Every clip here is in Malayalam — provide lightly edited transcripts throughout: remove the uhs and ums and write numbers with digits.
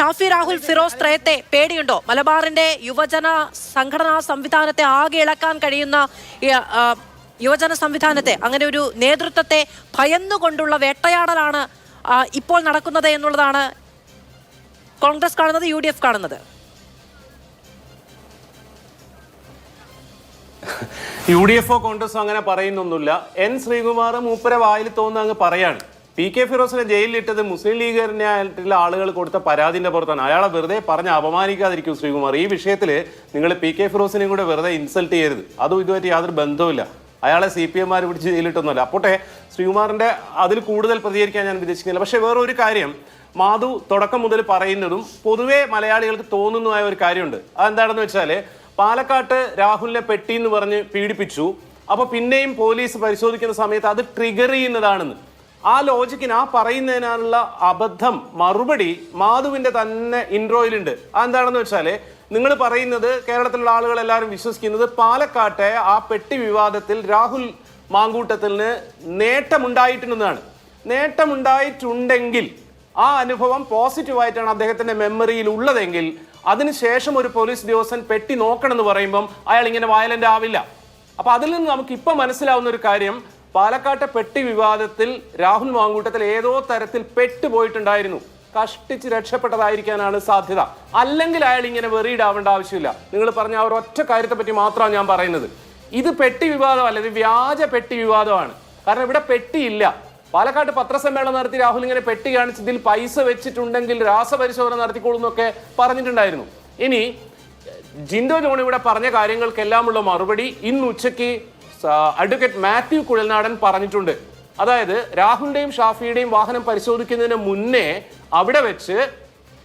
ഷാഫി രാഹുൽ ഫിറോസ് ത്രയത്തെ പേടിയുണ്ടോ? മലബാറിന്റെ യുവജന സംഘടനാ സംവിധാനത്തെ ആകെ ഇളക്കാൻ കഴിയുന്ന യുവജന സംവിധാനത്തെ, അങ്ങനെ ഒരു നേതൃത്വത്തെ ഭയന്നുകൊണ്ടുള്ള വേട്ടയാടലാണ് ഇപ്പോൾ നടക്കുന്നത് എന്നുള്ളതാണ് കോൺഗ്രസ് കാണുന്നത്, UDF കാണുന്നത്. UDF കോൺഗ്രസോ അങ്ങനെ പറയുന്നൊന്നുമില്ല. N ശ്രീകുമാർ മൂപ്പര വായിൽ തോന്നുന്ന അങ്ങ് പറയാണ്. PK ഫിറോസിനെ ജയിലിലിട്ടത് മുസ്ലിം ലീഗിനായിട്ടുള്ള ആളുകൾ കൊടുത്ത പരാതിന്റെ പുറത്താണ്. അയാളെ വെറുതെ പറഞ്ഞ് അപമാനിക്കാതിരിക്കും ശ്രീകുമാർ. ഈ വിഷയത്തിൽ നിങ്ങൾ PK ഫിറോസിനെയും കൂടെ വെറുതെ ഇൻസൾട്ട് ചെയ്യരുത്. അതും ഇതുമായിട്ട് യാതൊരു ബന്ധവുമില്ല. അയാളെ CPM പിടിച്ച് ജയിലിട്ടൊന്നുമല്ല. അപ്പോട്ടെ ശ്രീകുമാറിന്റെ അതിൽ കൂടുതൽ പ്രതികരിക്കാൻ ഞാൻ ഉദ്ദേശിക്കുന്നില്ല. പക്ഷെ വേറൊരു കാര്യം മാധു തുടക്കം മുതൽ പറയുന്നതും പൊതുവെ മലയാളികൾക്ക് തോന്നുന്നതായ ഒരു കാര്യമുണ്ട്. അതെന്താണെന്ന് വെച്ചാൽ, പാലക്കാട്ട് രാഹുലിനെ പെട്ടി എന്ന് പറഞ്ഞ് പീഡിപ്പിച്ചു, അപ്പൊ പിന്നെയും പോലീസ് പരിശോധിക്കുന്ന സമയത്ത് അത് ട്രിഗർ ചെയ്യുന്നതാണെന്ന്. ആ ലോജിക്കിന്, ആ പറയുന്നതിനുള്ള അബദ്ധം മറുപടി മാധുവിന്റെ തന്നെ ഇൻട്രോയിലുണ്ട്. അതെന്താണെന്ന് വെച്ചാല്, നിങ്ങൾ പറയുന്നത്, കേരളത്തിലുള്ള ആളുകൾ എല്ലാവരും വിശ്വസിക്കുന്നത് പാലക്കാട്ടെ ആ പെട്ടി വിവാദത്തിൽ രാഹുൽ മാങ്കൂട്ടത്തിന് നേട്ടമുണ്ടായിട്ടുണ്ടെന്നാണ്. നേട്ടമുണ്ടായിട്ടുണ്ടെങ്കിൽ ആ അനുഭവം പോസിറ്റീവായിട്ടാണ് അദ്ദേഹത്തിന്റെ മെമ്മറിയിൽ ഉള്ളതെങ്കിൽ അതിനുശേഷം ഒരു പോലീസ് ഉദ്യോഗസ്ഥൻ പെട്ടി നോക്കണമെന്ന് പറയുമ്പം അയാൾ ഇങ്ങനെ വയലന്റ് ആവില്ല. അപ്പൊ അതിൽ നിന്ന് നമുക്ക് ഇപ്പൊ മനസ്സിലാവുന്ന ഒരു കാര്യം, പാലക്കാട്ടെ പെട്ടി വിവാദത്തിൽ രാഹുൽ മാങ്കൂട്ടത്തിൽ ഏതോ തരത്തിൽ പെട്ടുപോയിട്ടുണ്ടായിരുന്നു. കഷ്ടിച്ച് രക്ഷപ്പെട്ടതായിരിക്കാനാണ് സാധ്യത. അല്ലെങ്കിൽ അയാൾ ഇങ്ങനെ വെറിയിടാവേണ്ട ആവശ്യമില്ല. നിങ്ങൾ പറഞ്ഞ ആ ഒരൊറ്റ കാര്യത്തെ പറ്റി മാത്രമാണ് ഞാൻ പറയുന്നത്. ഇത് പെട്ടി വിവാദമല്ല, ഇത് വ്യാജ പെട്ടി വിവാദമാണ്. കാരണം ഇവിടെ പെട്ടിയില്ല. പാലക്കാട്ട് പത്രസമ്മേളനം നടത്തി രാഹുൽ ഇങ്ങനെ പെട്ടി കാണിച്ച് ഇതിൽ പൈസ വെച്ചിട്ടുണ്ടെങ്കിൽ രാസപരിശോധന നടത്തിക്കോളൂ എന്നൊക്കെ പറഞ്ഞിട്ടുണ്ടായിരുന്നു. ഇനി ജിൻഡോ ജോൺ ഇവിടെ പറഞ്ഞ കാര്യങ്ങൾക്കെല്ലാമുള്ള മറുപടി ഇന്ന് ഉച്ചയ്ക്ക് അഡ്വക്കേറ്റ് മാത്യു കുഴൽനാടൻ പറഞ്ഞിട്ടുണ്ട്. അതായത് രാഹുലിന്റെയും ഷാഫിയുടെയും വാഹനം പരിശോധിക്കുന്നതിന് മുന്നേ അവിടെ വെച്ച്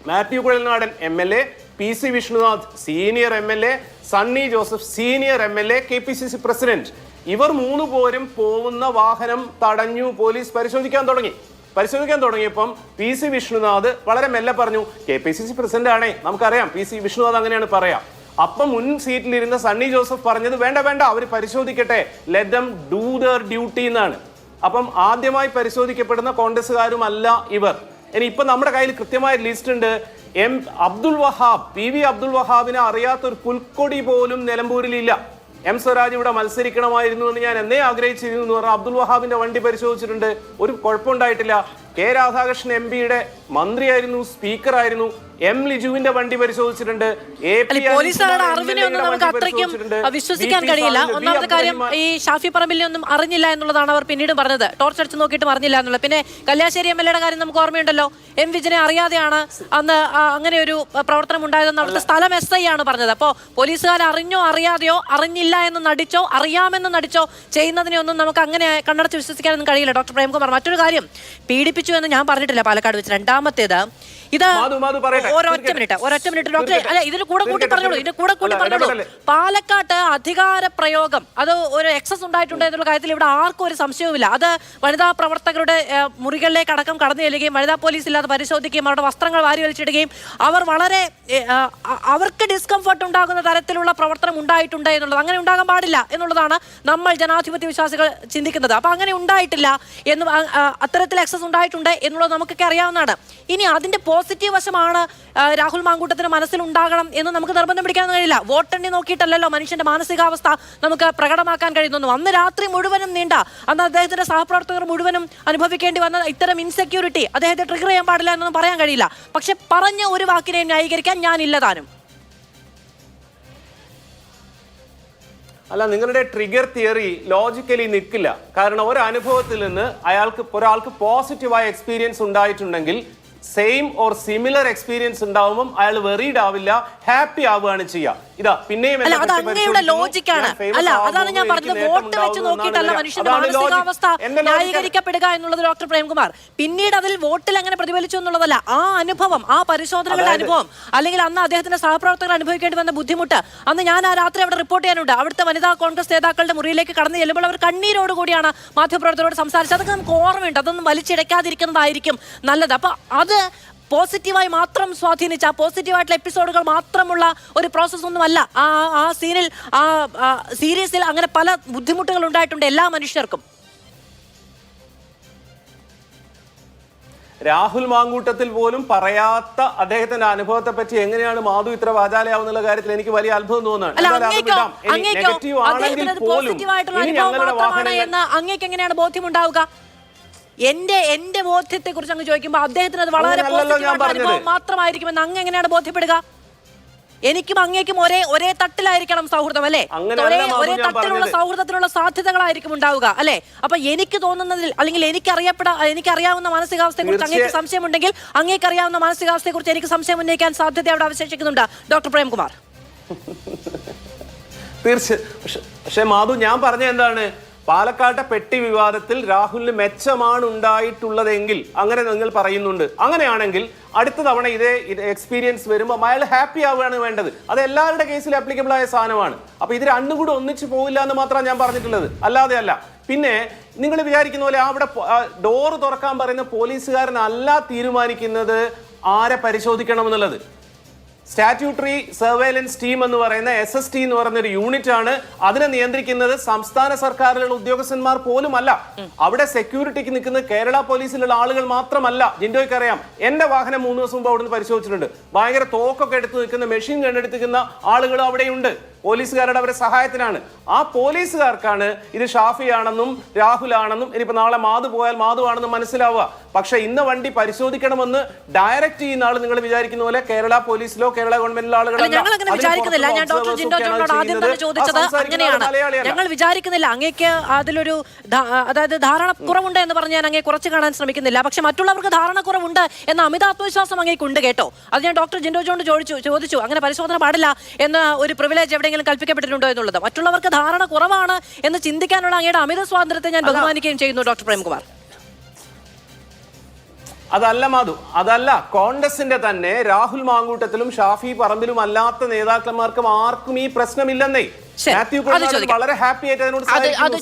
Mathew Kuzhalnadan MLA, PC Vishnunath senior MLA, Sunny Joseph senior MLA, KPCC president, ഇവർ 3 പേരും പോകുന്ന വാഹനം തടഞ്ഞു. പോലീസ് പരിശോധിക്കാൻ തുടങ്ങിയപ്പം PC വിഷ്ണുനാഥ് വളരെ മെല്ലെ പറഞ്ഞു, KPCC പ്രസിഡന്റ് ആണേ, നമുക്കറിയാം PC വിഷ്ണുനാഥ് അങ്ങനെയാണ് പറയാം. അപ്പം മുൻ സീറ്റിലിരുന്ന സണ്ണി ജോസഫ് പറഞ്ഞത് വേണ്ട അവർ പരിശോധിക്കട്ടെ, let them do their duty എന്നാണ്. അപ്പം ആദ്യമായി പരിശോധിക്കപ്പെടുന്ന കോൺഗ്രസ്സുകാരുമല്ല ഇവർ. ഇനി ഇപ്പൊ നമ്മുടെ കയ്യിൽ കൃത്യമായ ലിസ്റ്റ് ഉണ്ട്. അബ്ദുൽ വഹാബ്, PV അബ്ദുൽ വഹാബിനെ അറിയാത്തൊരു പുൽക്കൊടി പോലും നിലമ്പൂരിലില്ല. M സ്വരാജ് ഇവിടെ മത്സരിക്കണമായിരുന്നു എന്ന് ഞാൻ എന്നേ ആഗ്രഹിച്ചിരുന്നു എന്ന് പറഞ്ഞാൽ അബ്ദുൽ വഹാബിന്റെ വണ്ടി പരിശോധിച്ചിട്ടുണ്ട്, ഒരു കുഴപ്പമുണ്ടായിട്ടില്ല. K രാധാകൃഷ്ണൻ MP മന്ത്രിയായിരുന്നു, സ്പീക്കറായിരുന്നു. M ലിജുവിന്റെ വണ്ടി പരിശോധിച്ചിട്ടുണ്ട്. പോലീസുകാരുടെ അറിവിനെ ഒന്നും നമുക്ക് അത്രയ്ക്കും വിശ്വസിക്കാൻ കഴിയില്ല. ഒന്നാമത്തെ കാര്യം, ഈ ഷാഫി പറമ്പിലിനെ ഒന്നും അറിഞ്ഞില്ല എന്നുള്ളതാണ് അവർ പിന്നീട് പറഞ്ഞത്. ടോർച്ച് അടിച്ച് നോക്കിയിട്ട് അറിഞ്ഞില്ല എന്നുള്ളത്. പിന്നെ കല്യാശ്ശേരി MLA കാര്യം നമുക്ക് ഓർമ്മയുണ്ടല്ലോ. M വിജിനെ അറിയാതെയാണ് അന്ന് അങ്ങനെ ഒരു പ്രവർത്തനം ഉണ്ടായതെന്ന് അവിടുത്തെ സ്ഥലം SI ആണ് പറഞ്ഞത്. അപ്പോൾ പോലീസുകാർ അറിഞ്ഞോ അറിയാതെയോ, അറിഞ്ഞില്ല എന്ന് നടിച്ചോ അറിയാമെന്ന് നടിച്ചോ ചെയ്യുന്നതിനെ ഒന്നും നമുക്ക് അങ്ങനെ കണ്ണടച്ച് വിശ്വസിക്കാനൊന്നും കഴിയില്ല. ഡോക്ടർ പ്രേംകുമാർ, മറ്റൊരു കാര്യം, പീഡിപ്പിച്ചു എന്ന് ഞാൻ പറഞ്ഞിട്ടില്ല പാലക്കാട് വെച്ച്. രണ്ടാമത്തേത്, ഇത് ഒരൊറ്റ മിനിറ്റ് ഡോക്ടറെ, അല്ല ഇതിന് കൂടെ കൂട്ടി പറഞ്ഞോളൂ. പാലക്കാട്ട് അധികാര പ്രയോഗം അത് ഒരു എക്സസ് ഉണ്ടായിട്ടുണ്ട് എന്നുള്ള കാര്യത്തിൽ ഇവിടെ ആർക്കും ഒരു സംശയവുമില്ല. അത് വനിതാ പ്രവർത്തകരുടെ മുറികളിലേക്ക് അടക്കം കടന്നു ചെല്ലുകയും വനിതാ പോലീസ് ഇല്ലാതെ പരിശോധിക്കുകയും അവരുടെ വസ്ത്രങ്ങൾ വാരി വലിച്ചിടുകയും അവർക്ക് ഡിസ്കംഫർട്ട് ഉണ്ടാകുന്ന തരത്തിലുള്ള പ്രവർത്തനം ഉണ്ടായിട്ടുണ്ട് എന്നുള്ളത്. അങ്ങനെ ഉണ്ടാകാൻ പാടില്ല എന്നുള്ളതാണ് നമ്മൾ ജനാധിപത്യ വിശ്വാസികൾ ചിന്തിക്കുന്നത്. അപ്പൊ അങ്ങനെ ഉണ്ടായിട്ടില്ല എന്ന്, അത്തരത്തിൽ എക്സസ് ഉണ്ടായിട്ടുണ്ട് എന്നുള്ളത് നമുക്കൊക്കെ അറിയാവുന്നതാണ്. ഇനി അതിന്റെ പോസിറ്റീവ് വശമാണ് രാഹുൽ മാങ്കൂട്ടത്തിന് മനസ്സിലുണ്ടാകണം എന്ന് നമുക്ക് നിർബന്ധം പിടിക്കാൻ കഴിയില്ല. വോട്ടെണ്ണി നോക്കിയിട്ടല്ലല്ലോ മനുഷ്യന്റെ മാനസികാവസ്ഥ നമുക്ക് പ്രകടമാക്കാൻ കഴിയുന്നു. അന്ന് രാത്രി മുഴുവനും നീണ്ട, അന്ന് അദ്ദേഹത്തിന്റെ സഹപ്രവർത്തകർ മുഴുവനും അനുഭവിക്കേണ്ടി വന്ന ഇത്തരം ഇൻസെക്യൂരിറ്റി അദ്ദേഹത്തെ ട്രിഗർ ചെയ്യാൻ പാടില്ല എന്നൊന്നും പറയാൻ കഴിയില്ല. പക്ഷെ പറഞ്ഞ ഒരു വാക്കിനെയും ന്യായീകരിക്കാൻ ഞാനില്ല താനും. അല്ല, നിങ്ങളുടെ ട്രിഗർ തിയറി ലോജിക്കലി നിൽക്കില്ല. കാരണം ഒരു അനുഭവത്തിൽ നിന്ന് ഒരാൾക്ക് പോസിറ്റീവായ എക്സ്പീരിയൻസ് ഉണ്ടായിട്ടുണ്ടെങ്കിൽ സെയിം ഓർ സിമിലർ എക്സ്പീരിയൻസ് ഉണ്ടാവുമ്പോൾ അയാൾ വെറീഡ് ആവില്ല, ഹാപ്പി ആവുകയാണ് ചെയ്യുക. ഇതാ പിന്നെയും ലോജിക്കാണ്. അല്ല, അതാണ് ഞാൻ പറഞ്ഞത്. വോട്ട് വെച്ച് നോക്കിയിട്ടല്ല മനുഷ്യന്റെ മാനസികാവസ്ഥ ന്യായീകരിക്കപ്പെടുക എന്നുള്ളത് ഡോക്ടർ പ്രേംകുമാർ. പിന്നീട് അതിൽ വോട്ടിൽ അങ്ങനെ പ്രതിഫലിച്ചു എന്നുള്ളതല്ല, ആ അനുഭവം, ആ പരിശോധനകളുടെ അനുഭവം, അല്ലെങ്കിൽ അന്ന് അദ്ദേഹത്തിന്റെ സഹപ്രവർത്തകർ അനുഭവിക്കേണ്ടി വന്ന ബുദ്ധിമുട്ട്. അന്ന് ഞാൻ ആ രാത്രി അവിടെ റിപ്പോർട്ട് ചെയ്യാനുണ്ട്. അവിടുത്തെ വനിതാ കോൺഗ്രസ് നേതാക്കളുടെ മുറിയിലേക്ക് കടന്നു ചെല്ലുമ്പോൾ അവർ കണ്ണീരോട് കൂടിയാണ് മാധ്യമപ്രവർത്തകരോട് സംസാരിച്ചത്. അതൊക്കെ നമുക്ക് ഓർമ്മയുണ്ട്. അതൊന്നും വലിച്ചിടയ്ക്കാതിരിക്കുന്നതായിരിക്കും നല്ലത്. അപ്പൊ അത് പോസിറ്റീവായി മാത്രം സ്വാധീനിച്ച, പോസിറ്റീവായിട്ടുള്ള എപ്പിസോഡുകൾ മാത്രമുള്ള ഒരു പ്രോസസ് ഒന്നുമല്ല. ആ സീനിൽ, ആ സീരീസിൽ അങ്ങനെ പല ബുദ്ധിമുട്ടുകൾ ഉണ്ടായിട്ടുണ്ട് എല്ലാ മനുഷ്യർക്കും. രാഹുൽ മാങ്കൂട്ടത്തിൽ പോലും പറയാത്ത അദ്ദേഹത്തിന്റെ അനുഭവത്തെ പറ്റി എങ്ങനെയാണ് മാധു ഇത്ര വാചാലയാവുന്നുള്ള കാര്യത്തിൽ എനിക്ക് വലിയ അത്ഭുതം തോന്നുന്നു. നെഗറ്റീവ് ആണെങ്കിൽ പോലും അങ്ങേക്ക് എങ്ങനെയാണ് ബോധ്യമുണ്ടാവുക? എന്റെ ബോധ്യത്തെ കുറിച്ച് അങ്ങ് ചോദിക്കുമ്പോൾ അദ്ദേഹത്തിന് അത് വളരെ അനുഭവം മാത്രമായിരിക്കുമെന്ന് അങ്ങ് എങ്ങനെയാണ് ബോധ്യപ്പെടുക? എനിക്കും അങ്ങേക്കും ഒരേ തട്ടിലായിരിക്കണം സൗഹൃദം, അല്ലെ? ഒരേ തട്ടിലുള്ള സൗഹൃദത്തിനുള്ള സാധ്യതകളായിരിക്കും ഉണ്ടാവുക, അല്ലെ? അപ്പൊ എനിക്ക് തോന്നുന്നതിൽ അല്ലെങ്കിൽ എനിക്കറിയാവുന്ന മാനസികാവസ്ഥയെ കുറിച്ച് അങ്ങേക്ക് സംശയമുണ്ടെങ്കിൽ അങ്ങേക്ക് അറിയാവുന്ന മാനസികാവസ്ഥയെ കുറിച്ച് എനിക്ക് സംശയം ഉന്നയിക്കാൻ സാധ്യത അവിടെ അവശേഷിക്കുന്നുണ്ട്. ഡോക്ടർ പ്രേംകുമാർ. തീർച്ചയായും. പക്ഷെ മാധു, ഞാൻ പറഞ്ഞ എന്താണ്, പാലക്കാട്ടെ പെട്ടി വിവാദത്തിൽ രാഹുലിന് മെച്ചമാണ് ഉണ്ടായിട്ടുള്ളതെങ്കിൽ അങ്ങനെ നിങ്ങൾ പറയുന്നുണ്ട്. അങ്ങനെയാണെങ്കിൽ അടുത്ത തവണ ഇതേ എക്സ്പീരിയൻസ് വരുമ്പോൾ അയാൾ ഹാപ്പി ആവുകയാണ് വേണ്ടത്. അത് എല്ലാവരുടെ കേസിൽ ആപ്ലിക്കബിൾ ആയ സാധനമാണ്. അപ്പൊ ഇത് രണ്ടും കൂടെ ഒന്നിച്ച് പോവില്ല എന്ന് മാത്രമാണ് ഞാൻ പറഞ്ഞിട്ടുള്ളത്, അല്ലാതെ അല്ല. പിന്നെ നിങ്ങൾ വിചാരിക്കുന്ന പോലെ അവിടെ ഡോറ് തുറക്കാൻ പറയുന്ന പോലീസുകാരനല്ല തീരുമാനിക്കുന്നത് ആരെ പരിശോധിക്കണം എന്നുള്ളത്. സ്റ്റാറ്റ്യൂട്ടറി സർവൈലൻസ് ടീം എന്ന് പറയുന്ന SST എന്ന് പറയുന്ന ഒരു യൂണിറ്റ് ആണ്. അതിനെ നിയന്ത്രിക്കുന്നത് സംസ്ഥാന സർക്കാരിലുള്ള ഉദ്യോഗസ്ഥന്മാർ പോലും അല്ല. അവിടെ സെക്യൂരിറ്റിക്ക് നിൽക്കുന്ന കേരള പോലീസിലുള്ള ആളുകൾ മാത്രമല്ല. ജിൻഡോയ്ക്ക് അറിയാം, എന്റെ വാഹനം 3 ദിവസം മുമ്പ് അവിടുന്ന് പരിശോധിച്ചിട്ടുണ്ട്. ഭയങ്കര തോക്കൊക്കെ എടുത്ത് നിൽക്കുന്ന, മെഷീൻ കണ്ടെടുത്തിരിക്കുന്ന ആളുകൾ അവിടെയുണ്ട്. പോലീസുകാരുടെ അവരുടെ സഹായത്തിനാണ്. ആ പോലീസുകാർക്കാണ് ഇത് ഷാഫിയാണെന്നും രാഹുലാണെന്നും ഇനിയിപ്പോ നാളെ മാധു പോയാൽ മാധു ആണെന്നും മനസ്സിലാവുക. പക്ഷെ ഇന്ന് വണ്ടി പരിശോധിക്കണമെന്ന് ഡയറക്റ്റ് ചെയ്യുന്ന ആൾ നിങ്ങൾ വിചാരിക്കുന്ന പോലെ കേരള പോലീസിലോ കേരള ഗവൺമെന്റിലോ ആളുകളല്ല. ഞാൻ ഡോക്ടർ ജിൻഡോ ജോണിനോട് ആദ്യം തന്നെ ചോദിച്ചത് അങ്ങനെയാണ്. ഞങ്ങൾ വിചാരിക്കുന്നില്ല അങ്ങേക്ക് അതിലൊരു ധാരണക്കുറവുണ്ട് എന്ന് പറഞ്ഞ് ഞാൻ അങ്ങേ കുറച്ച് കാണാൻ ശ്രമിക്കുന്നില്ല. പക്ഷെ മറ്റുള്ളവർക്ക് ധാരണക്കുറവുണ്ട് എന്ന അമിത ആത്മവിശ്വാസം അങ്ങേക്കുണ്ട് കേട്ടോ. അത് ഞാൻ ഡോക്ടർ ജിൻഡോ ജോണിനോട് ചോദിച്ചു അങ്ങനെ പരിശോധന പാടില്ല എന്ന ഒരു പ്രിവിലേജ് എവിടെയെങ്കിലും കൽപ്പിക്കപ്പെട്ടിട്ടുണ്ടോ എന്നുള്ളത്. മറ്റുള്ളവർക്ക് ധാരണ കുറവാണ് എന്ന് ചിന്തിക്കാനുള്ള അങ്ങയുടെ അമിത സ്വാതന്ത്ര്യത്തെ ഞാൻ ബഹുമാനിക്കുകയും ചെയ്യുന്നു. ഡോക്ടർ പ്രേംകുമാർ. അതല്ല മാധു, അതല്ല. കോൺഗ്രസിന്റെ തന്നെ രാഹുൽ മാങ്കൂട്ടത്തിലും ഷാഫി പറമ്പിലും അല്ലാത്ത നേതാക്കന്മാർക്കും ആർക്കും ഈ പ്രശ്നമില്ലെന്നേ. വളരെ ഹാപ്പി ആയിട്ട് അതിനോട്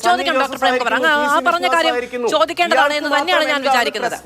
ചോദിക്കണം ഡോക്ടർ പ്രേംകുമാർ. ആ പറഞ്ഞ കാര്യം ചോദിക്കേണ്ടതാണ് എന്ന് തന്നെയാണ് ഞാൻ വിചാരിക്കുന്നത്.